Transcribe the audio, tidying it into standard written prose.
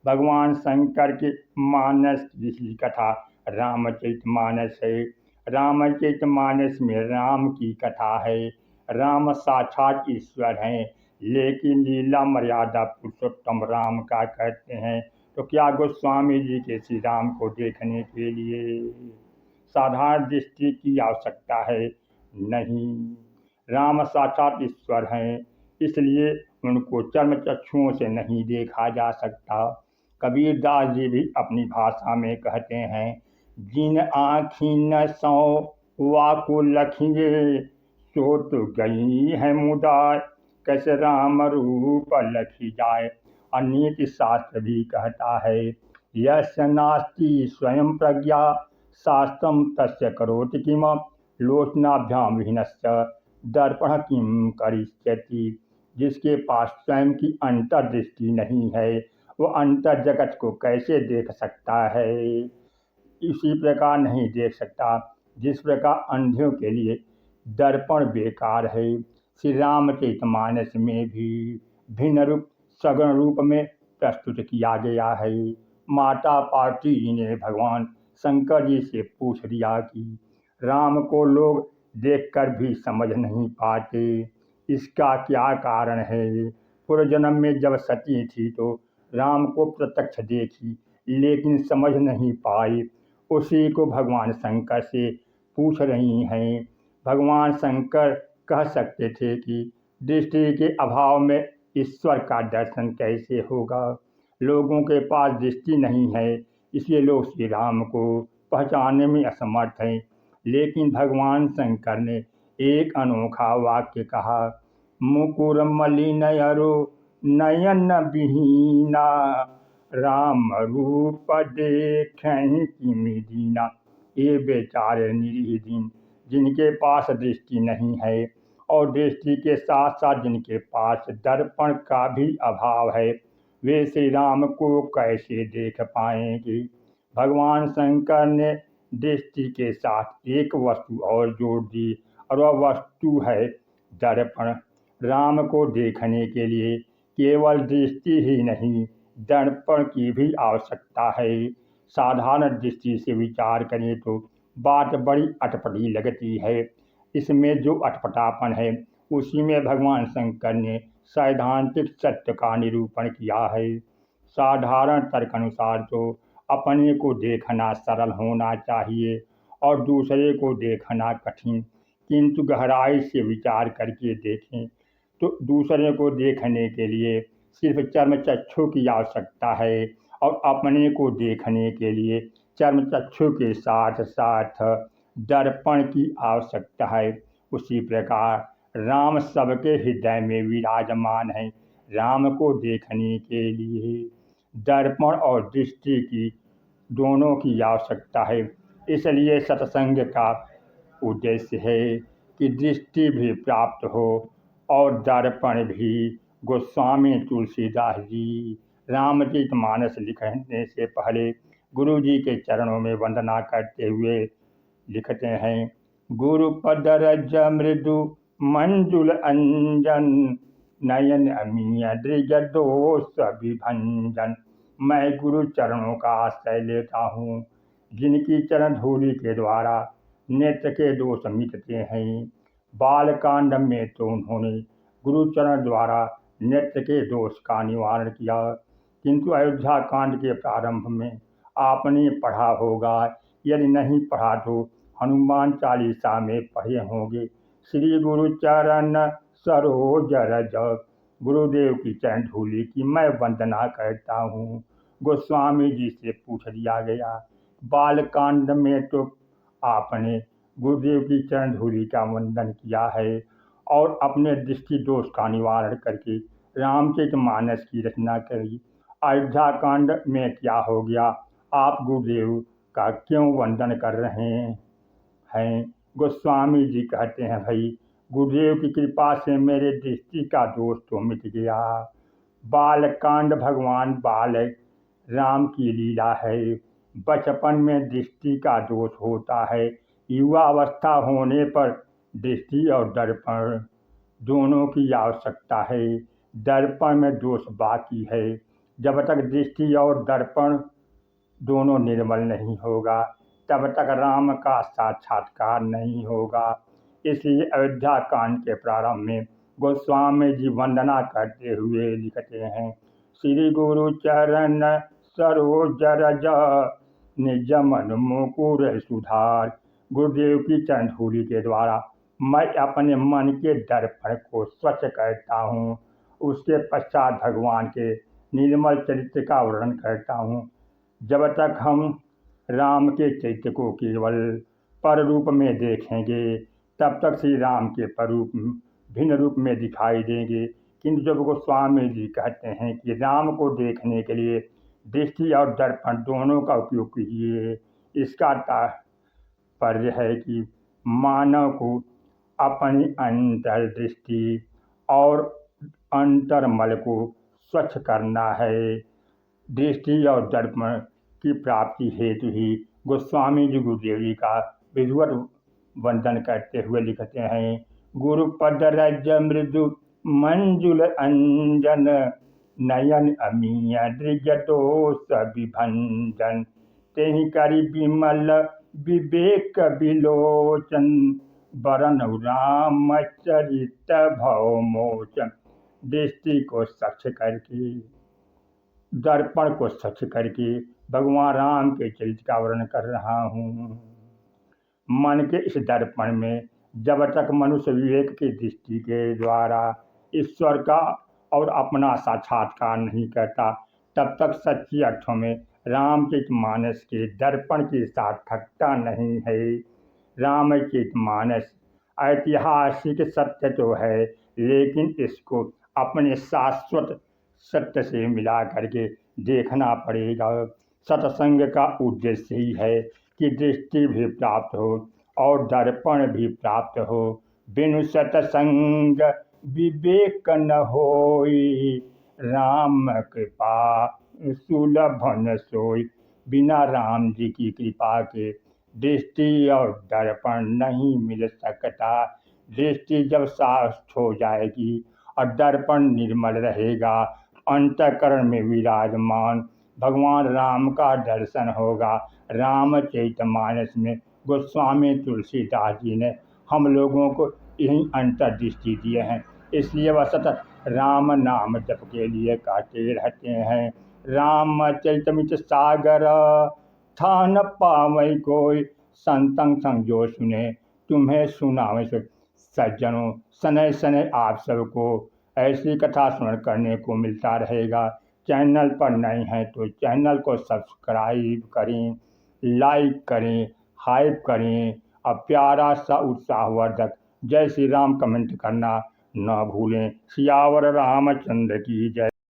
भगवान शंकर के मानस की ही कथा रामचरितमानस है। रामचरितमानस में राम की कथा है। राम साक्षात ईश्वर हैं, लेकिन लीला मर्यादा पुरुषोत्तम राम का करते हैं। तो क्या गोस्वामी जी के श्री राम को देखने के लिए साधारण दृष्टि की आवश्यकता है? नहीं। राम साक्षात ईश्वर हैं, इसलिए उनको चर्म चक्षुओं से नहीं देखा जा सकता। कबीर दास जी भी अपनी भाषा में कहते हैं, जिन आँखी न सौ वाको लखिए, सो तो गई है मुदाय, कैसे राम रूप लखी जाए। और नीति शास्त्र भी कहता है, यस्य नास्ति स्वयं प्रज्ञा, शास्त्रम तस्य करोति किम, लोचनाभ्याम विहीनस्य दर्पण किम करिष्यति। जिसके पास स्वयं की अंतर्दृष्टि नहीं है, वो अंतर जगत को कैसे देख सकता है? इसी प्रकार नहीं देख सकता जिस प्रकार अंधों के लिए दर्पण बेकार है। श्री रामचरितमानस में भी भिन्न रूप सगुण रूप में प्रस्तुत किया गया है। माता पार्वती जी ने भगवान शंकर जी से पूछ दिया कि राम को लोग देखकर भी समझ नहीं पाते, इसका क्या कारण है? पूर्व जन्म में जब सती थी तो राम को प्रत्यक्ष देखी, लेकिन समझ नहीं पाई। उसी को भगवान शंकर से पूछ रही हैं। भगवान शंकर कह सकते थे कि दृष्टि के अभाव में ईश्वर का दर्शन कैसे होगा? लोगों के पास दृष्टि नहीं है, इसलिए लोग श्री राम को पहचानने में असमर्थ हैं। लेकिन भगवान शंकर ने एक अनोखा वाक्य कहा, मुकुर मलिनयरो नयन विहीना, राम रूप देखें किमि दीना। ये बेचारे निरीह दीन, जिनके पास दृष्टि नहीं है और दृष्टि के साथ साथ जिनके पास दर्पण का भी अभाव है, वे श्री राम को कैसे देख पाएंगे? भगवान शंकर ने दृष्टि के साथ एक वस्तु और जोड़ दी, और वह वस्तु है दर्पण। राम को देखने के लिए केवल दृष्टि ही नहीं, दर्पण की भी आवश्यकता है। साधारण दृष्टि से विचार करें तो बात बड़ी अटपटी लगती है। इसमें जो अटपटापन है, उसी में भगवान शंकर ने सैद्धांतिक सत्य का निरूपण किया है। साधारण तर्क अनुसार तो अपने को देखना सरल होना चाहिए और दूसरे को देखना कठिन, किंतु गहराई से विचार करके देखें तो दूसरे को देखने के लिए सिर्फ चर्म चक्षु की आवश्यकता है, और अपने को देखने के लिए चर्म चक्षु के साथ साथ दर्पण की आवश्यकता है। उसी प्रकार राम सबके हृदय में विराजमान है। राम को देखने के लिए दर्पण और दृष्टि की दोनों की आवश्यकता है। इसलिए सत्संग का उद्देश्य है कि दृष्टि भी प्राप्त हो और दर्पण भी। गोस्वामी तुलसीदास जी रामचरितमानस लिखने से पहले गुरु जी के चरणों में वंदना करते हुए लिखते हैं, गुरुपद रज मृदु मंजुल अंजन, नयन अमीय दृज दोष विभंजन। मैं गुरु चरणों का आश्रय लेता हूँ, जिनकी चरण धूलि के द्वारा नेत्र के दोष मिटते हैं। बालकांड में तो उन्होंने गुरुचरण द्वारा नेत्र के दोष का निवारण किया, किंतु अयोध्या कांड के प्रारंभ में आपने पढ़ा होगा, यदि नहीं पढ़ा तो हनुमान चालीसा में पढ़े होंगे, श्री गुरु चरण सरोज रज। गुरुदेव की चरण धूलि की मैं वंदना करता हूँ। गोस्वामी जी से पूछ दिया गया, बालकांड में तो आपने गुरुदेव की चरण धूलि का वंदन किया है और अपने दृष्टि दोष का निवारण करके रामचरितमानस की रचना करी, अयोध्या कांड में क्या हो गया? आप गुरुदेव का क्यों वंदन कर रहे हैं? गोस्वामी जी कहते हैं, भाई गुरुदेव की कृपा से मेरे दृष्टि का दोष तो मिट गया। बालकांड भगवान बाल राम की लीला है। बचपन में दृष्टि का दोष होता है, युवा अवस्था होने पर दृष्टि और दर्पण दोनों की आवश्यकता है। दर्पण में दोष बाकी है, जब तक दृष्टि और दर्पण दोनों निर्मल नहीं होगा तब तक राम का साक्षात्कार नहीं होगा। इसलिए अयोध्या कांड के प्रारंभ में गोस्वामी जी वंदना करते हुए लिखते हैं, श्री गुरु चरण सरोज रज निज मन मुकुर सुधार। गुरुदेव की चरण धूलि के द्वारा मैं अपने मन के दर्पण को स्वच्छ करता हूँ। उसके पश्चात भगवान के निर्मल चरित्र का वर्णन करता हूँ। जब तक हम राम के चरित्र को केवल पर रूप में देखेंगे तब तक श्री राम के पररूप भिन्न रूप में दिखाई देंगे। किंतु जब गोस्वामी जी कहते हैं कि राम को देखने के लिए दृष्टि और दर्पण दोनों का उपयोग कीजिए, इसका तात्पर्य है कि मानव को अपनी अंतर्दृष्टि और अंतर्मल को स्वच्छ करना है। दृष्टि और दर्पण की प्राप्ति हेतु ही गोस्वामी जी गुरुदेव जी का विधिवत वंदन करते हुए लिखते हैं, गुरुपद रज मृदु मंजुल अंजन नयन अमीय दृज दोष विभंजन तेहि करि विमल विवेक विलोचन बरन राम चरित भव मोचन। दृष्टि को स्वच्छ करके दर्पण को स्वच्छ करके भगवान राम के चरित्र का वर्णन कर रहा हूँ। मन के इस दर्पण में जब तक मनुष्य विवेक की दृष्टि के द्वारा ईश्वर का और अपना साक्षात्कार नहीं करता तब तक सच्ची अर्थों में रामचरितमानस के दर्पण की सार्थकता नहीं है। रामचरितमानस ऐतिहासिक सत्य तो है, लेकिन इसको अपने शाश्वत सत्य से मिला करके देखना पड़ेगा। सत्संग का उद्देश्य ही है कि दृष्टि भी प्राप्त हो और दर्पण भी प्राप्त हो। बिनु सत्संग विवेक न होई, राम कृपा सुलभ न सोई। बिना राम जी की कृपा के दृष्टि और दर्पण नहीं मिल सकता। दृष्टि जब साफ हो जाएगी और दर्पण निर्मल रहेगा, अंतःकरण में विराजमान भगवान राम का दर्शन होगा। रामचरितमानस में गोस्वामी तुलसीदास जी ने हम लोगों को यही अंतर्दृष्टि दिए हैं, इसलिए वह सतत राम नाम जप के लिए कहते रहते हैं, रामचरितमित सागर था न पावै कोई, संतंग संग जो सुने तुम्हें सुनावे सो। सज्जनों, सनय सनय आप सबको ऐसी कथा सुन करने को मिलता रहेगा। चैनल पर नए हैं तो चैनल को सब्सक्राइब करें, लाइक करें, हाइप करें और प्यारा सा उत्साहवर्धक जय श्री राम कमेंट करना न भूलें। सियावर रामचंद्र की जय।